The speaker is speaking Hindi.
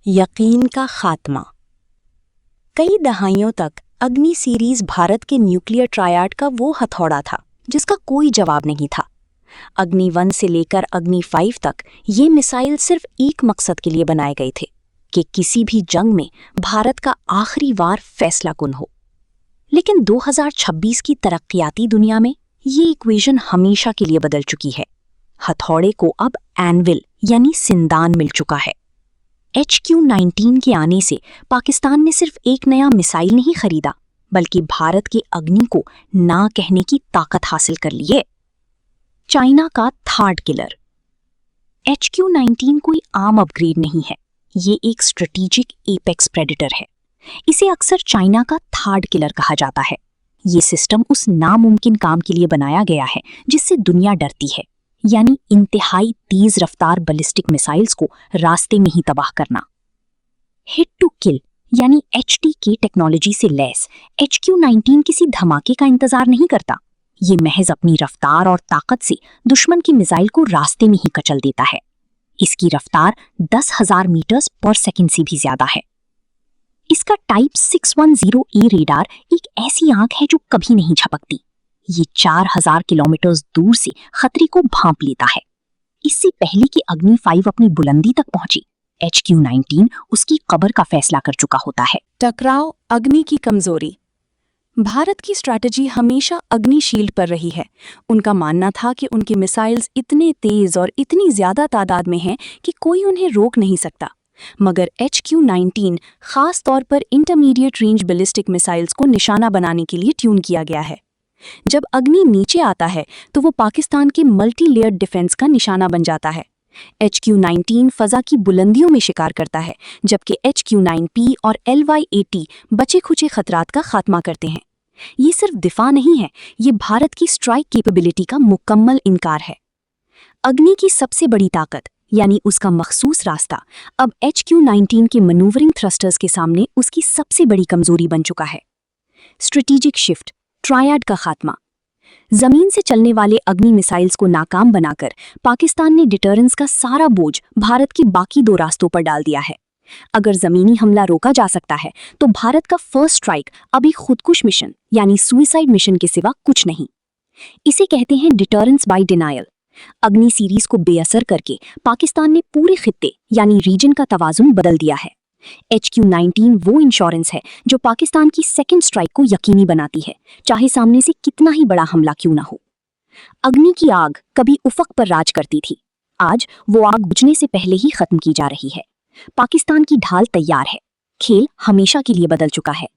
यकीन का खात्मा। कई दहाइयों तक अग्नि सीरीज भारत के न्यूक्लियर ट्रायड का वो हथौड़ा था जिसका कोई जवाब नहीं था। अग्नि 1 से लेकर अग्नि 5 तक ये मिसाइल सिर्फ एक मकसद के लिए बनाए गए थे कि किसी भी जंग में भारत का आखिरी वार फैसला कुन हो। लेकिन 2026 की तरक्याती दुनिया में ये इक्वेशन हमेशा के लिए बदल चुकी है। हथौड़े को अब एनविल यानी सिंदान मिल चुका है। HQ-19 के आने से पाकिस्तान ने सिर्फ एक नया मिसाइल नहीं खरीदा, बल्कि भारत के अग्नि को ना कहने की ताकत हासिल कर ली है। चाइना का थार्ड किलर। HQ-19 कोई आम अपग्रेड नहीं है, ये एक स्ट्रेटेजिक एपेक्स प्रेडेटर है। इसे अक्सर चाइना का थर्ड किलर कहा जाता है। ये सिस्टम उस नामुमकिन काम के लिए बनाया गया है जिससे दुनिया डरती है, यानी इंतहाई तेज रफ्तार बैलिस्टिक मिसाइल्स को रास्ते में ही तबाह करना। हिट टू किल यानी HTK टेक्नोलॉजी से लैस HQ-19 किसी धमाके का इंतजार नहीं करता। ये महज अपनी रफ्तार और ताकत से दुश्मन की मिसाइल को रास्ते में ही कचल देता है। इसकी रफ्तार 10,000 मीटर्स पर सेकंड से भी ज्यादा है। इसका टाइप 610A रेडार एक ऐसी आंख है जो कभी नहीं झपकती। ये 4,000 किलोमीटर दूर से खतरे को भांप लेता है। इससे पहले कि अग्नि 5 अपनी बुलंदी तक पहुंचे, HQ-19 उसकी कब्र का फैसला कर चुका होता है। टकराव, अग्नि की कमजोरी। भारत की स्ट्रैटेजी हमेशा अग्नि शील्ड पर रही है। उनका मानना था कि उनके मिसाइल्स इतने तेज और इतनी ज्यादा तादाद में हैं कि कोई उन्हें रोक नहीं सकता। मगर HQ-19 खास तौर पर इंटरमीडिएट रेंज बैलिस्टिक मिसाइल्स को निशाना बनाने के लिए ट्यून किया गया है। जब अग्नि नीचे आता है तो वो पाकिस्तान के मल्टी लेयर्ड डिफेंस का निशाना बन जाता है। HQ-19 फजा की बुलंदियों में शिकार करता है, जबकि HQ-9P और LY-80 बचे खुचे खतरात का खात्मा करते हैं। ये सिर्फ दिफा नहीं है, ये भारत की स्ट्राइक कैपेबिलिटी का मुकम्मल इनकार है। अग्नि की सबसे बड़ी ताकत यानी उसका मखसूस रास्ता अब HQ-19 के मनूवरिंग थ्रस्टर्स के सामने उसकी सबसे बड़ी कमजोरी बन चुका है। स्ट्रेटेजिक शिफ्ट, ट्रायड का खात्मा। जमीन से चलने वाले अग्नि मिसाइल्स को नाकाम बनाकर पाकिस्तान ने डिटरेंस का सारा बोझ भारत के बाकी दो रास्तों पर डाल दिया है। अगर जमीनी हमला रोका जा सकता है तो भारत का फर्स्ट स्ट्राइक अभी खुदकुश मिशन यानी सुइसाइड मिशन के सिवा कुछ नहीं। इसे कहते हैं डिटरेंस बाय डिनायल। अग्नि सीरीज को बेअसर करके पाकिस्तान ने पूरे खित्ते यानी रीजन का तवाजुन बदल दिया है। HQ-19 वो इंश्योरेंस है जो पाकिस्तान की सेकंड स्ट्राइक को यकीनी बनाती है, चाहे सामने से कितना ही बड़ा हमला क्यों ना हो। अग्नि की आग कभी उफक पर राज करती थी, आज वो आग बुझने से पहले ही खत्म की जा रही है। पाकिस्तान की ढाल तैयार है, खेल हमेशा के लिए बदल चुका है।